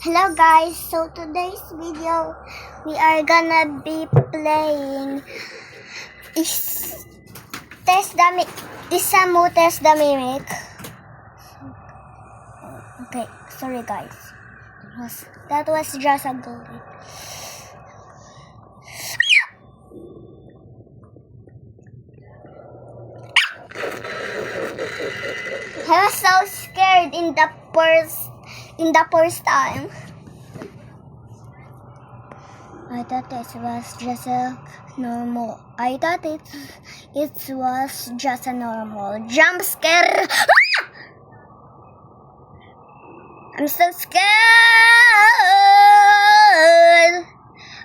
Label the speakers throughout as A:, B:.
A: Hello guys, so today's video we are gonna be playing Isamu Test the Mimic. Okay, sorry guys. That was just a goalie. I was so scared in the first time. I thought it was just a normal. I thought it was just a normal jump scare. I'm so scared.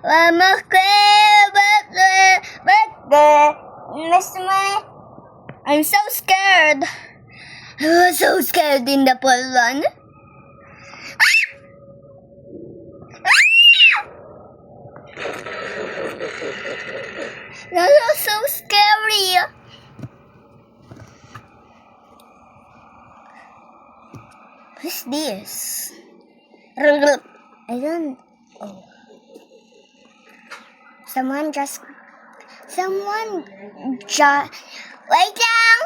A: I'm I'm so scared. I was so scared in the pool one. That was so scary. What's this? I don't. Oh. Someone just. Wait down.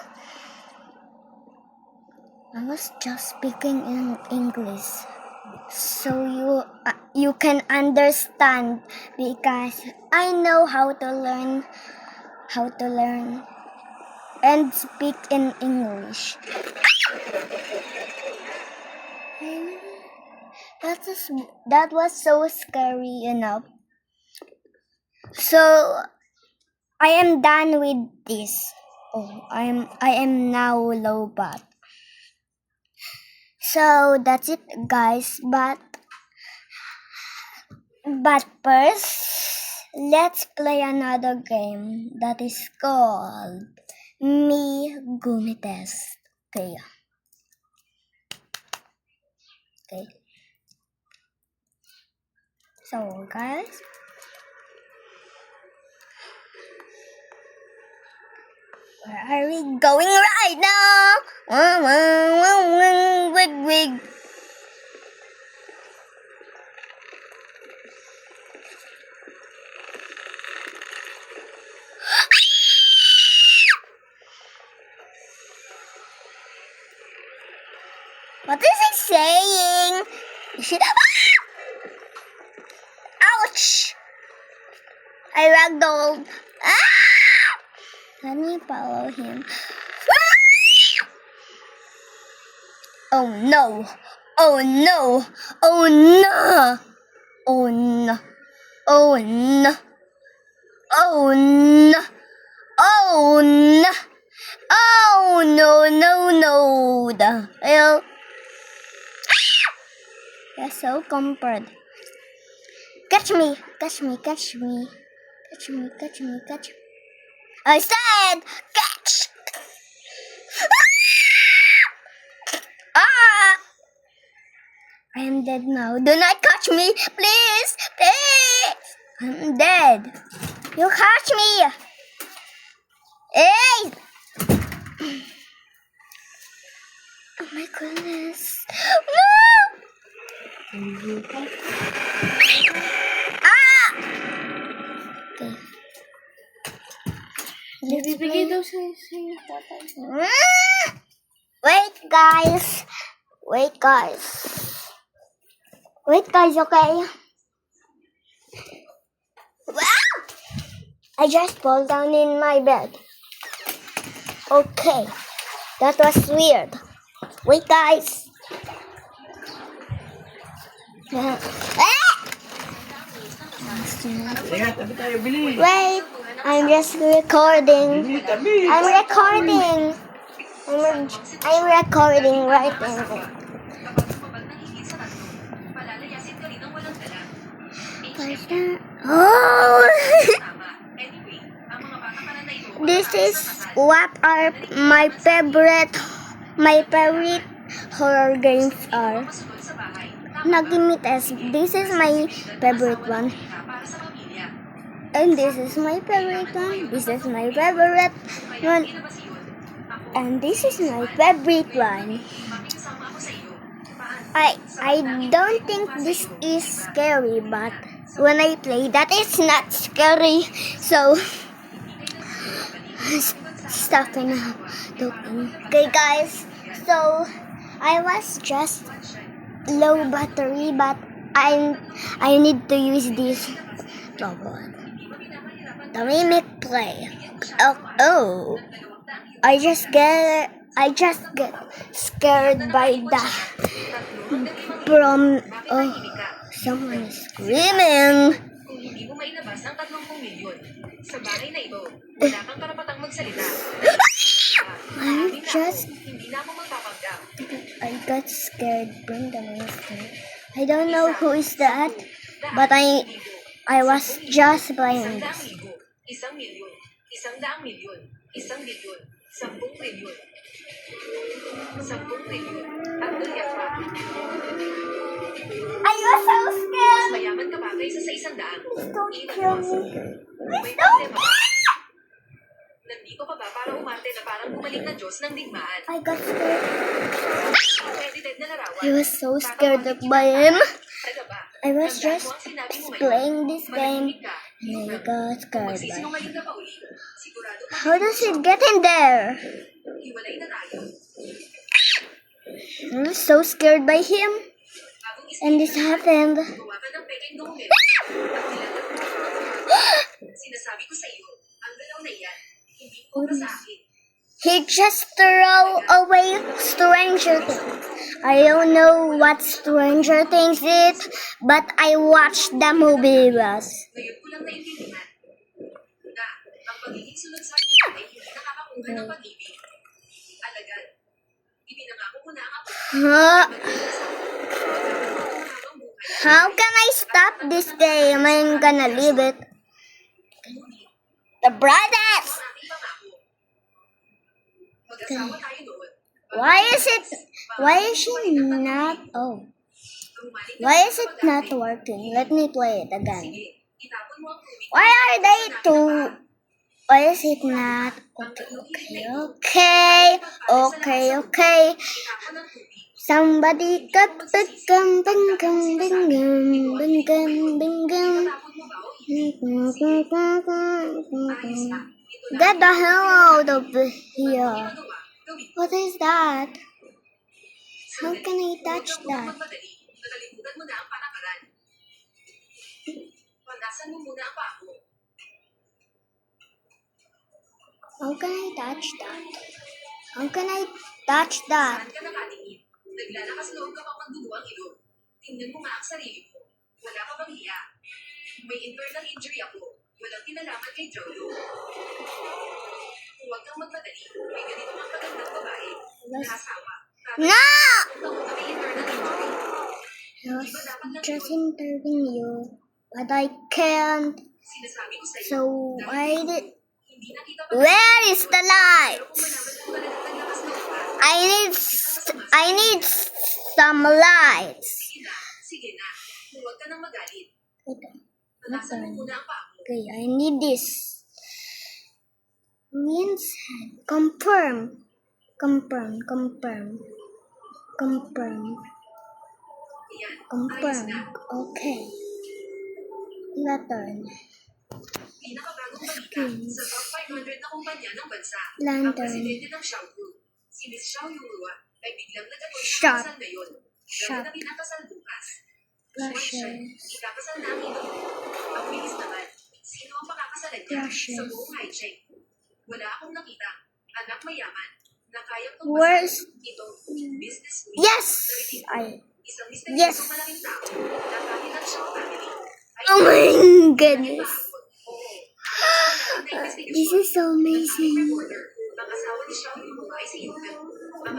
A: I was just speaking in English, so you can understand because I know how to learn and speak in English. That was so scary enough. So I am done with this. Oh, I am now Lobot. So that's it, guys. But first, let's play another game that is called Me Gumi Test. Okay. So, guys. Where are we going right now? Wig. What is it saying? Ouch! I ragdolled. Let me follow him. Oh no! Oh no! Oh no! Oh no! Oh no! Oh no! Oh no! Oh no! The hell! You're so compared. Catch me! I said catch! I am dead now. Do not catch me, please! I'm dead. You catch me! Hey! Oh my goodness! No! Okay. Wait, guys, okay? I just fall down in my bed. Okay, that was weird. Wait, guys. Wait, I'm just recording. I'm recording right now. Oh! This is what are my favorite horror games are. Nagimi Test. This is my favorite one. And this is my favorite one. This is my favorite one. And this is my favorite one. I don't think this is scary, but when I play that, it's not scary. So stop it now. Okay, guys. So I was just low battery, but I need to use this robot. The mimic play. Oh. I just get scared by the from someone is screaming.
B: Kung hindi mo mainabas ang 30 milyon, sa bahay na ito, wala kang karapatang magsalita. Hindi na ako magpapanggap.
A: I got scared from the monster. I don't know who is that, but I was just playing this.
B: 100,000, 1,000,000, 100,000,000, 1,000,000,000, 10 trilyon, 10 trilyon, at bilyan pa.
A: I was so
B: Mas
A: scared.
B: mayaman ka ba kaysa sa 100?
A: Don't kill me.
B: May problema ba? Nandito ka ba para umarte na parang gumaling na Diyos ng digmaan?
A: I got scared.
B: Edited na larawan.
A: I was so scared by him.
B: Taga ba?
A: I was just
B: Tandaan mo ang sinabi mo ngayon.
A: playing this game
B: Manahimik ka.
A: and I got scared by him.
B: Magsisinungaling ka pa uli. Sigurado ka.
A: How does it get in there?
B: Hiwalay na tayo.
A: I'm so scared by him.
B: Habang
A: And this happened.
B: gumawa ka ng peking dokumento at nilalagay mo. Sinasabi ko sa iyo, ang galaw na iyan, hindi kontra sa akin.
A: He just threw away Stranger Things. I don't know what Stranger Things is, but I watched the movie was.
B: Ngayon ko lang naintindihan na ang pagiging sunod sa akin ay hindi nakakakuha ng pag-ibig. Alagad, ipinangako ko na ang ako.
A: Huh? How can I stop this game? I'm gonna leave it. The brothers!
B: Mag-asawa tayo doon.
A: Why is she not, why is it not working? Let me play it again.
B: Itapon mo ang tubig.
A: Why are they two? Why is it not? Okay.
B: Itapon ang tubig.
A: Somebody got the gum, bing, gum, bing, gum, bing, gum, bing, gum.
B: Itapon mo ba o ayos na? Ito na.
A: Get the hell out of here.
B: Magawa, gawin.
A: What is that? How can I touch that?
B: Magmadali. Nakalimutan mo na ang patakaran. Pandasan mo muna ang pako.
A: How can I touch that? How can I touch that?
B: Saan ka nakatingin? Naglalakas loob ka pang magdugo ang ilong. Tingnan mo nga ang sarili mo. Wala ka bang hiya? May internal injury ako. Walang kinalaman kay Jojo. Huwag kang magmadali. May ganito kang magandang babae. Nahasawa.
A: No!
B: Kung may internal injury.
A: I was just interviewing you, but I can't.
B: Sinasabi ko sa'yo.
A: So I did.
B: Hindi na kita
A: Where is the light?
B: Kung malaman mo talagang naglakas loob ka.
A: I need some lights.
B: Sige na. Huwag ka nang magalit. Pandasan mo muna ang pako.
A: Okay, I need this. Means confirm.
B: Ayan.
A: Confirm. Okay. Lantern.
B: Pinakabagong balita sa top 500 na kumpanya ng bansa. Ang
A: Lantern.
B: presidente ng Xiao Group, si Ms. Xiao Yurua, ay biglang nagkatuloy sa
A: Shop.
B: kasal ngayon.
A: Shop.
B: Dahil na pinakasal bukas.
A: Flashes.
B: Ikakasal na ang ito. Ang bilis naman. Sino ang makakasalan niya
A: Flashes.
B: sa buong high check? Wala akong nakita. Anak mayaman. Na kayang
A: Where's...
B: itong business week.
A: Yes!
B: Isang
A: Yes!
B: misteryosong malaking tao na kahit ang Xiao family ay
A: Oh my goodness.
B: This
A: This is so amazing.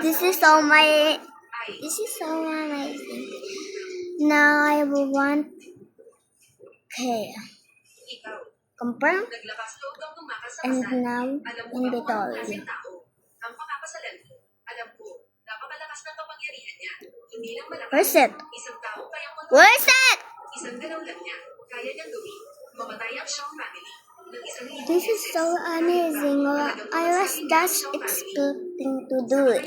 A: This is so amazing. Now I will want. Okay. Confirm. And now inventory.
B: Ang pagkapasalan mo, alam ko, napakalakas ng kapangyarihan niya. Hindi lang malakas.
A: Where's it?
B: Isang tao kayang
A: Where's it?
B: isang galaw lang niya. Kaya niyang gawin. Mamatay ang Xiao family. Ng isang
A: This is so amazing. I was just expecting to do it.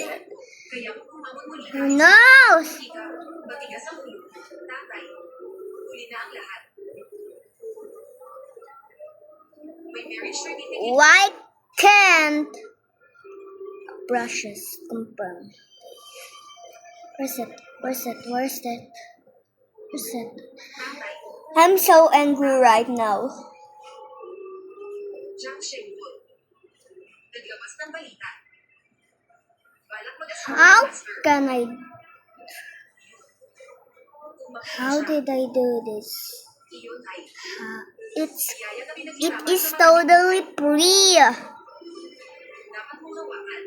B: Kaya kung kumamon muli
A: Who knows?
B: ikaw, matigas ang ulo mo. Tatay, huli na ang lahat. May marriage certificate.
A: Why can't brushes confirm? Where's it? Where's it? Where's it? Where's it?
B: Tatay,
A: I'm so angry right now.
B: Jack Shenwood. Naglabas ng balita. Balak mag-asawa
A: How
B: ng master.
A: can I?
B: Umakyat
A: How
B: siya.
A: did I do this?
B: Iyon ay,
A: It's
B: kaya na
A: it
B: pinaghirapan
A: is
B: sa mga
A: totally free.
B: dapat mong hawakan.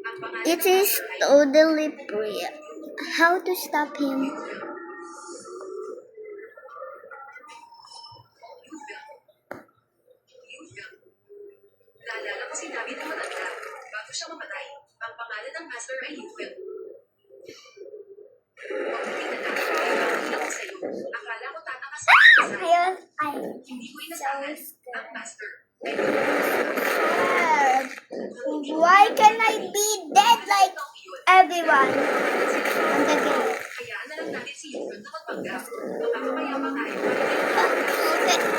B: Ang pangalan
A: It
B: ng
A: is
B: master ay
A: totally free. How to stop him?
B: Yufel. Yufel. Naalala ko si David na matanda. Bago siya mamatay, ang pangalan ng master ay Yufel. Mabuti na lang, may bakit ako sa'yo. Akala ko tatakas na isa. Hindi ko inasahan. Ang master ay
A: Why can I be dead like everyone? On the game.
B: Hayaan na lang natin si Yufel na magpanggap. Makakapayapa tayo para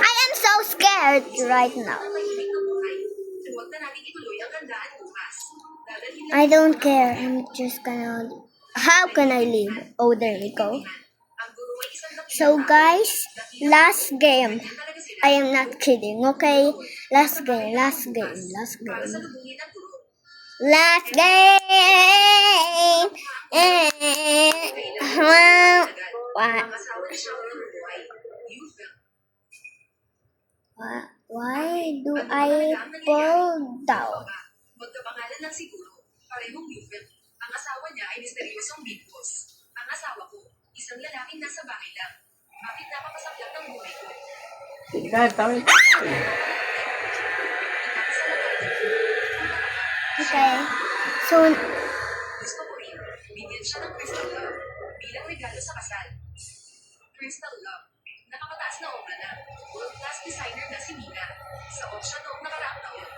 A: I am so scared right now.
B: ang tahimik na buhay. Huwag na natin ituloy ang handaan bukas. Dadalhin lang
A: I don't care. I'm just gonna. How can I leave? Oh, there we go.
B: ang guro ay isang dakilang
A: So, guys, last game.
B: talaga sila
A: I am not kidding, okay? Last game, last game, last
B: para
A: game.
B: salubungin ang guro.
A: Last game!
B: Ang asawa ni Shaw ng buhay. Yufel.
A: Why do I fall down?
B: Magkapangalan lang siguro. Parehong Yufel. Ang asawa niya ay misteryosong big boss. Ang asawa ko, isang lalaking nasa bahay lang. Bakit napapasaklap ng buhay ko?
A: Okay. So,
B: Gusto ko rin, bigyan siya ng crystal love bilang regalo sa kasal. Crystal love. Nakapataas na obra na. World-class designer na si Mina. Sa auction noong nakaraang taon,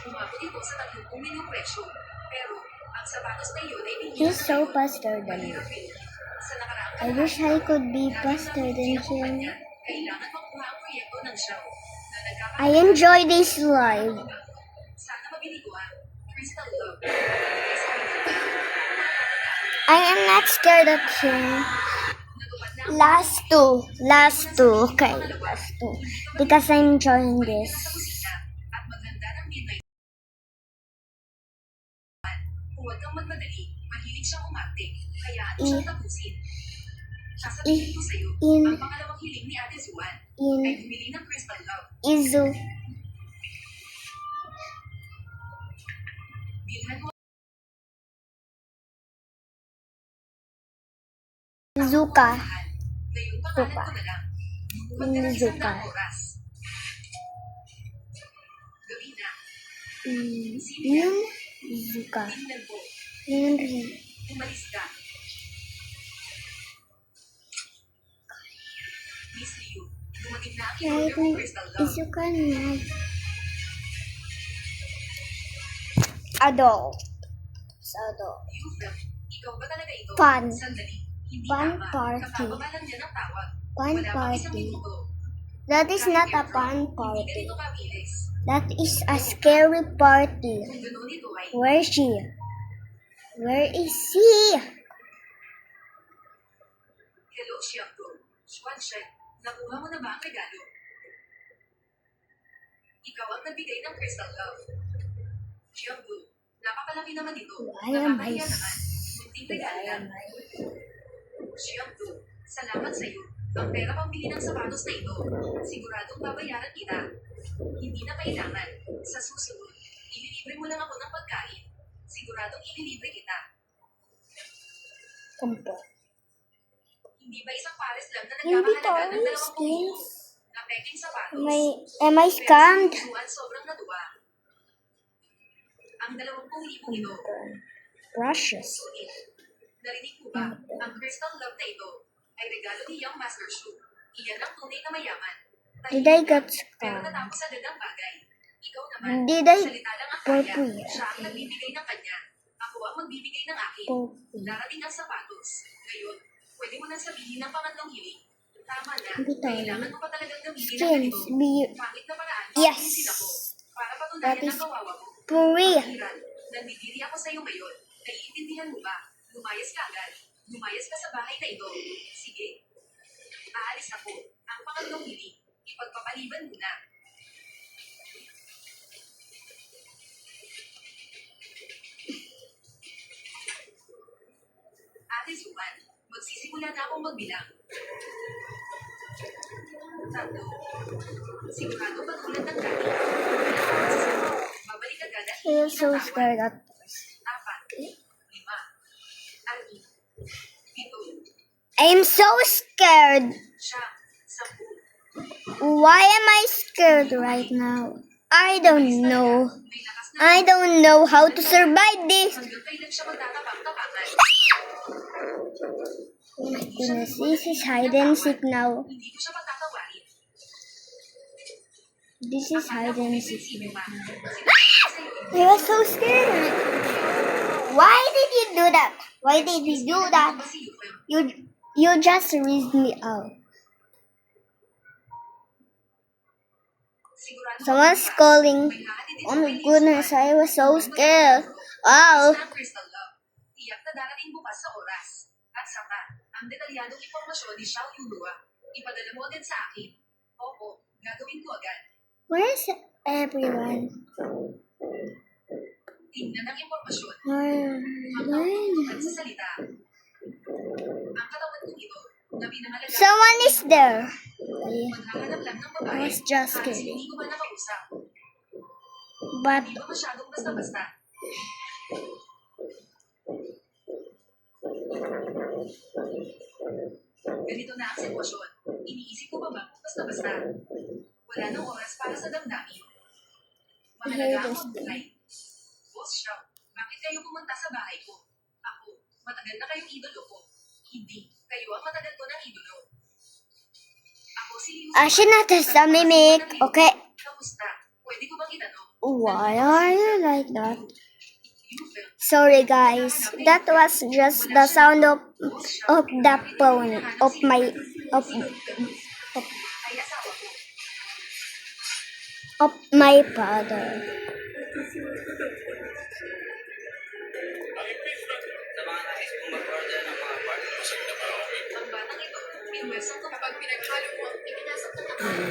B: umabot ito sa 30 milyong presyo. Pero, ang sapatos na iyon ay hindi
A: he's so faster than me.
B: Sa nakaraang
A: I wish I could be faster than him.
B: kailangan makuha ang proyekto ng show. Na
A: I enjoy this live.
B: Sana mabili ko ang Crystal Love. Nagbigay sa akin.
A: I am not scared of him.
B: Natupad na ang
A: Last two, okay, last two. Because I'm enjoying this.
B: sa kusina at maghanda ng midnight. Huwag kang magmadali. Mahilig siyang umarte. Hayaan mo siyang tapusin. Sasabihin ko sa'yo,
A: in-
B: ang pangalawang hiling ni Ate Zuan ay
A: In
B: bumili ng Crystal Love.
A: Izu,
B: Bilhan mo
A: Zuka,
B: ang mahal. Ngayong pangalan ko na lang. Huwag ka ng isang daang oras. Gabi na.
A: Yun, Zuka,
B: Tingnan mo.
A: yun,
B: Umalis ka. Miss Liu, dumating na ang in-order mong Crystal Love.
A: Izuka na. Adult. Adult.
B: Yufel, ikaw ba talaga ito?
A: Fun.
B: Sandali. Hindi
A: Fun
B: tama.
A: party.
B: Kakababa lang yan ang tawag.
A: Fun
B: Wala pang isang
A: party.
B: minuto.
A: That is not a fun
B: Hindi
A: party.
B: ganito kabilis.
A: That is a scary party.
B: Kung ganoon ito ay,
A: Where is she? Where is she?
B: hello, Xiangdo. Xuan Shen, nakuha mo na ba ang regalo? Ikaw ang nagbigay ng Crystal Love. Xiangdo, napakalaki naman ito.
A: Why am I
B: Nakakahiya naman. Munting regalo lang.
A: I?
B: Xiangdo, salamat sa iyo. Ang pera pambili ng sapatos na ito, siguradong babayaran kita. Hindi na kailangan. Sa susunod, ililibre mo lang ako ng pagkain. Siguradong ililibre kita.
A: Kumpo.
B: Hindi ba isang pares lang na
A: Hindi
B: nagkakahalaga ng
A: to,
B: 20
A: skins.
B: na peking sapatos?
A: Am I scammed?
B: Pero si Juan sobrang natuwa. Ang 20,000 ito,
A: Precious.
B: sulit. Narinig mo ba? Ang Crystal Love na ito ay regalo ni Young Master Shu. Iyan ang tunay na mayaman.
A: Did I get
B: Pero
A: scammed?
B: natapos sa dagang bagay. Ikaw naman,
A: Did I
B: salita lang ang kaya.
A: purple?
B: Siya ang nagbibigay ng kanya. Ako ang magbibigay ng akin.
A: Poopy.
B: Darating ang sapatos. Ngayon, pwede mo nang sabihin ng pangatlong hiling. Tama na.
A: Hindi tayo.
B: Kailangan mo pa talagang gamitin ng
A: Skins.
B: ganito. Pangit na paraan.
A: Yes.
B: Sila ko. Para
A: That
B: patunayan
A: is
B: ang kawawa mo.
A: Korea.
B: Iran, nandidiri ako sa iyo ngayon. Naiintindihan mo ba? Lumayas ka agad. Lumayas ka sa bahay na ito. Sige. Aalis ako. Ang pangatlong hiling. Ipagpapaliban mo na. Ate Suman, magsisimula na akong magbilang. 3. Sigurado patulad ng dati. Babalik agad at
A: I was so
B: tatawag.
A: scared at first.
B: 4, 5, 6, 7,
A: I'm so scared.
B: 10.
A: Why am I scared right now? I don't know.
B: May lakas na
A: I don't know how to survive this.
B: hanggang kailan siya magtatapang-tapangan.
A: Oh my goodness, this is hide and seek now.
B: Hindi ko siya patatawarin.
A: This is hide and seek.
B: Sino pa?
A: I was so scared. Why did you do that? Why did you do that? You just raised me out. Someone's calling. Oh my goodness, I was so scared. Wow.
B: Crystal Love. Tiyak na darating bukas sa oras. At saka, ang detalyadong impormasyon ni Xiao Yulua. Ipadala mo agad sa akin. Oo, gagawin ko agad.
A: Where is everyone?
B: Tingnan ang impormasyon.
A: Where?
B: At sa salita. Ang katawan kong ito, na pinangalagaan.
A: Someone is there.
B: Maghahanap lang ng babae.
A: I was just
B: Kahit
A: kidding.
B: hindi ko ba nakausap.
A: But
B: Hindi ba masyadong basta-basta? Ganito na ang sitwasyon. Iniisip ko ba ba kung basta-basta? Wala nang oras para sa damdamin. Mahalaga ang mabuhay. Boss Xiao, bakit kayo pumunta sa bahay ko? Ako, matagal na kayong idolo ko. Hindi, kayo ang matagal ko ng idolo. Ako si Liu.
A: she not a mimic. Okay.
B: Kamusta? Pwede ko bang itanong?
A: Why are you like that?
B: You felt
A: Sorry guys, that was just the sound of the phone of my
B: ay asawa ko.
A: of my father.
C: Sa mga nais kong mag-order ng mga part, busog na ba ako?
B: Ang batang ito, pinwesan ko kapag pinaghalo mo, ipinasok ng akala.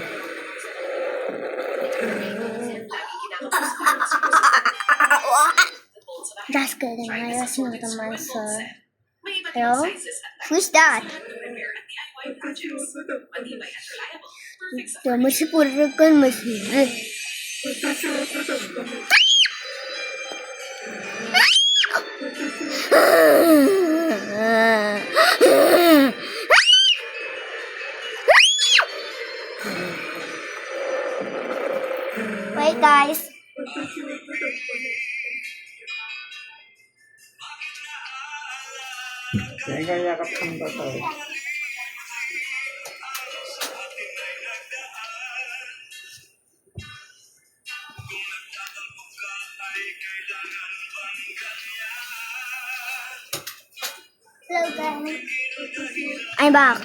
B: Lagi kinakamusta.
A: Just kidding, I was not a monster.
B: May iba't
A: Hello?
B: ibang sizes at
A: Who's that?
B: repair at DIY projects. Matibay at reliable. Perfect sa
A: Ito mo si Purkan Masin. Wait guys.
D: Teka, yakap ang bato.
A: Hello guys. I'm back.